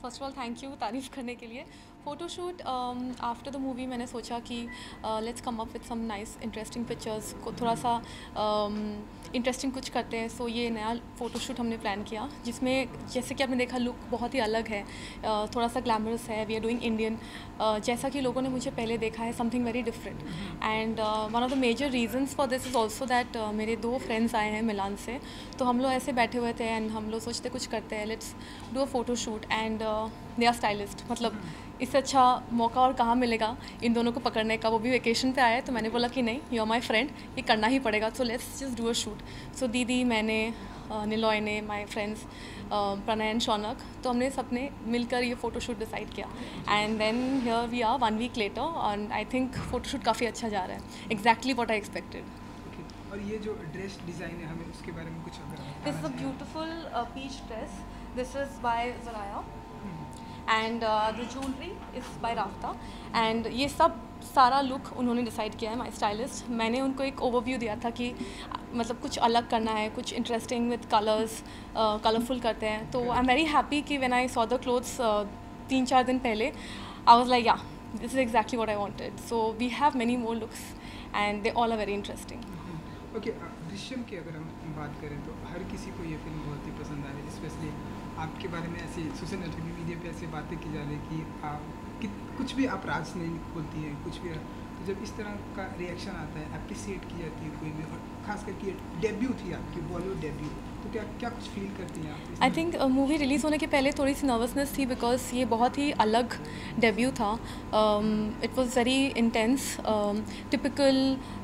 First of all thank you तारीफ़ करने के लिए। फ़ोटोशूट आफ्टर द मूवी मैंने सोचा कि let's come up with some nice interesting pictures को थोड़ा सा इंटरेस्टिंग कुछ करते हैं। सो ये नया फ़ोटोशूट हमने प्लान किया जिसमें जैसे कि आपने देखा लुक बहुत ही अलग है, थोड़ा सा ग्लैमरस है। वी आर डूइंग इंडियन, जैसा कि लोगों ने मुझे पहले देखा है, something very different. And one of the major reasons for this is also that मेरे दो फ्रेंड्स आए हैं मिलान से, तो हम लोग ऐसे बैठे हुए थे एंड हम लोग सोचते कुछ करते हैं, let's do a photo shoot. And they are stylist, मतलब इससे अच्छा मौका और कहाँ मिलेगा इन दोनों को पकड़ने का। वो भी वेकेशन पे आए तो मैंने बोला कि नहीं, यू आर माई फ्रेंड, ये करना ही पड़ेगा, so let's just do a shoot. So दीदी, मैंने, निलॉय ने, my friends Pranay and Shaunak, तो हमने सबने मिलकर ये फ़ोटोशूट डिसाइड किया। And then here we are 1 week later and I think photoshoot काफ़ी अच्छा जा रहा है, एग्जैक्टली व्हाट आई एक्सपेक्टेड। और ये जो ड्रेस डिज़ाइन है, हमें उसके बारे में कुछ अगर this is a beautiful peach dress, this is by Zaraya and the jewellery is by Raafta. And ये सब सारा लुक उन्होंने डिसाइड किया है, माई स्टाइलिस्ट। मैंने उनको एक ओवरव्यू दिया था कि मतलब कुछ अलग करना है, कुछ इंटरेस्टिंग विद कलर्स, कलरफुल करते हैं। तो आई एम वेरी हैप्पी कि when I saw the clothes 3-4 दिन पहले, I was like yeah, this is exactly what I wanted. So we have many more looks and they all are very interesting. Okay, Drishyam की अगर हम बात करें तो हर किसी को ये फिल्म बहुत ही पसंद आ रही है। स्पेशली आपके बारे में ऐसी सोशल मीडिया पे ऐसी बातें की जा रही कि कुछ भी आप राज नहीं खोलती हैं, कुछ भी। तो जब इस तरह का रिएक्शन आता है, अप्रिसिएट की जाती है कोई भी, और खास करके डेब्यू थी आपकी, बॉलीवुड डेब्यू, तो क्या क्या कुछ फील करती हैं आप? आई थिंक मूवी रिलीज़ होने के पहले थोड़ी सी नर्वसनेस थी बिकॉज ये बहुत ही अलग डेब्यू था। It was very intense, typical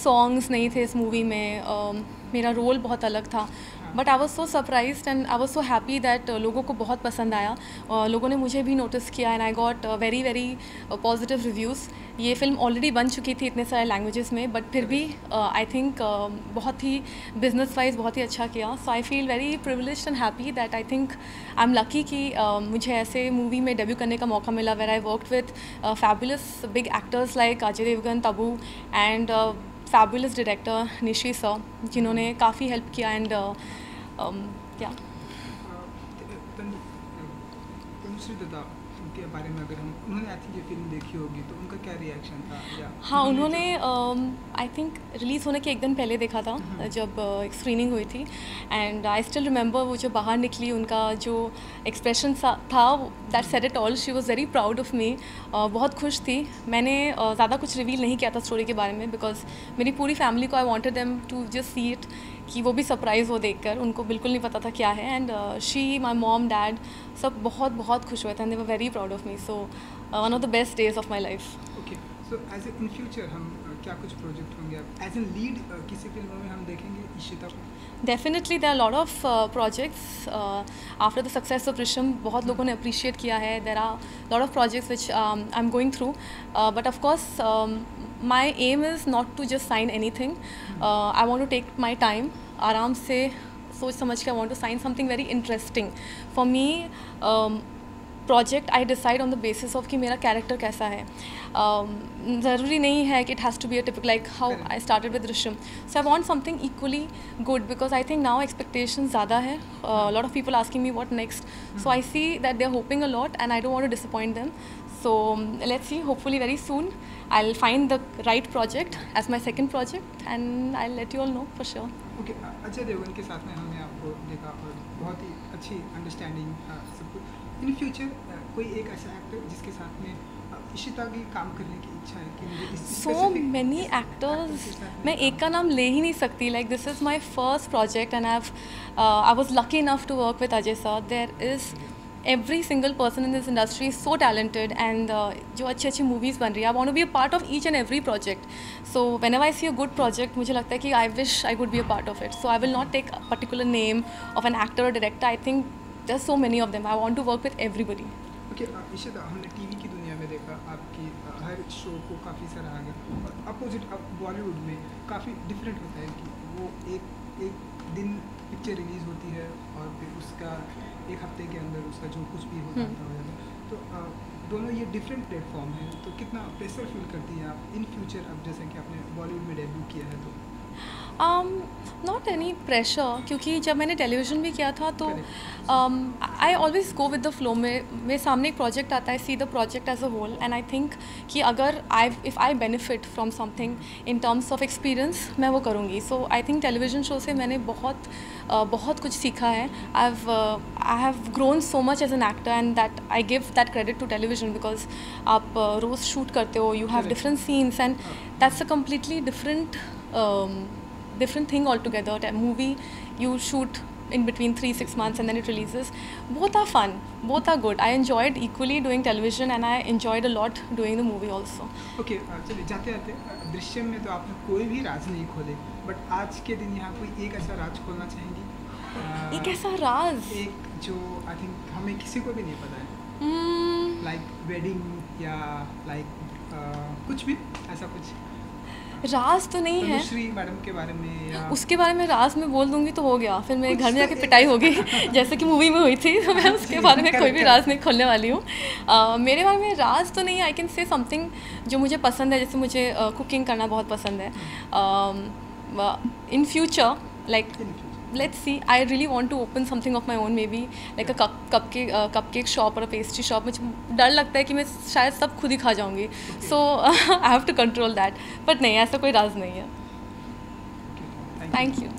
songs नहीं थे इस मूवी में, मेरा रोल बहुत अलग था। But I was so surprised and I was so happy that लोगों को बहुत पसंद आया। लोगों ने मुझे भी नोटिस किया and I got very very positive reviews. ये फिल्म ऑलरेडी बन चुकी थी इतने सारे लैंग्वेजेस में, बट फिर भी आई थिंक बहुत ही बिजनेस वाइज बहुत ही अच्छा किया। So I feel very privileged and happy that I think I am lucky कि मुझे ऐसे मूवी में डेब्यू करने का मौका मिला where I worked with fabulous big actors like Ajay Devgn, Tabu and fabulous director Nishi sir, जिन्होंने काफ़ी हेल्प किया। एंड या तनुश्री दत्ता के बारे में अगर हम, उन्होंने आई थिंक ये फिल्म देखी होगी, तो उनका क्या रिएक्शन था? या हाँ, उन्होंने आई थिंक रिलीज़ होने के एक दिन पहले देखा था जब एक स्क्रीनिंग हुई थी। एंड आई स्टिल रिमेंबर वो जो बाहर निकली, उनका जो एक्सप्रेशन था, that said it all. She was very proud of मी, बहुत खुश थी। मैंने ज़्यादा कुछ रिवील नहीं किया था स्टोरी के बारे में बिकॉज मेरी पूरी फैमिली को I wanted them to just see it, कि वो भी सरप्राइज़ हो देखकर, उनको बिल्कुल नहीं पता था क्या है। And she, my mom, dad, सब बहुत बहुत खुश हुए थे and they were very proud of me. So one of the best days of my life. Okay, so as a in future हम क्या कुछ प्रोजेक्ट होंगे एज एन लीड किसी फिल्म में हम देखेंगे इशिता को? Definitely, there are a lot of projects after the success of Rishabh. बहुत लोगों ने appreciate किया है. There are a lot of projects which I'm going through, but of course my aim is not to just sign anything. I want to take my time, आराम से सोच समझ के I want to sign something very interesting. For me, project I decide on the basis of कि मेरा character कैसा है। ज़रूरी नहीं है कि it has to be a typical like how I started with Risham. So I want something equally good because I think now expectation ज़्यादा है। Lot of people asking me what next, so I see that they are hoping a lot and I don't want to disappoint them. So let's see, hopefully very soon I will find the right project as my second project and I will let you all know for sure. Okay, Ajay Devgn के साथ में हमने आपको देखा और बहुत ही अच्छी understanding सब कुछ। इन फ्यूचर कोई एक ऐसा एक्टर जिसके साथ में इशिता की काम करने की इच्छा है कि मुझे सो मैनी एक्टर्स, मैं एक का नाम ले ही नहीं सकती। Like this is my first project and I was lucky enough to work with Ajay sir. There is every single person in this industry is so talented and जो अच्छी अच्छी मूवीज़ बन रही है, I want to be a part of each and every project. So whenever I see a good project, मुझे लगता है कि I wish I could be a part of it. So I will not take a particular name of an actor or director. I think there are so many of them. I want to work with everybody. Okay, Ishita, हमने TV की दुनिया में देखा आपकी हर show को काफ़ी सराहा गया, और अपोजिट अब बॉलीवुड में काफ़ी डिफरेंट होता है कि वो एक दिन पिक्चर रिलीज़ होती है और फिर उसका एक हफ्ते के अंदर उसका जो कुछ भी होता है, तो दोनों ये डिफरेंट प्लेटफॉर्म है, तो कितना प्रेशर फील करती हैं आप इन फ्यूचर, अब जैसे कि आपने बॉलीवुड में डेब्यू किया है? तो नॉट एनी प्रेशर, क्योंकि जब मैंने टेलीविज़न भी किया था तो I always go with the flow में। मेरे सामने एक प्रोजेक्ट आता है, see the project as a whole, and I think कि अगर if I benefit from something in terms of experience, मैं वो करूँगी। So I think television show से मैंने बहुत कुछ सीखा है। I have grown so much as an actor, and that I give that credit to television, because आप रोज़ शूट करते हो, you have different scenes, and that's a completely different thing altogether. A movie you shoot in between 3-6 months and then it releases. Both are fun, both are good. I enjoyed equally doing television and I enjoyed a lot doing the movie also. Okay, चलिए जाते जाते दृश्यम में तो आपने कोई भी राज नहीं खोले, बट आज के दिन यहाँ कोई एक ऐसा राज खोलना चाहेंगी? एक ऐसा राज, एक जो आई थिंक हमें किसी को भी नहीं पता है, लाइक वेडिंग या लाइक कुछ भी ऐसा कुछ राज तो नहीं है। श्री मैडम के बारे में या उसके बारे में राज में बोल दूंगी तो हो गया, फिर मेरे घर में जाके पिटाई होगी जैसे कि मूवी में हुई थी। तो मैं उसके बारे में कोई भी राज नहीं खोलने वाली हूँ। मेरे बारे में राज तो नहीं, आई कैन से समथिंग जो मुझे पसंद है। जैसे मुझे कुकिंग करना बहुत पसंद है। In future, like let's see, I really want to open something of my own, maybe like a cupcake shop or a pastry shop. मुझे डर लगता है कि मैं शायद सब खुद ही खा जाऊंगी, so I have to control that, but नहीं, ऐसा कोई राज नहीं है। Thank you.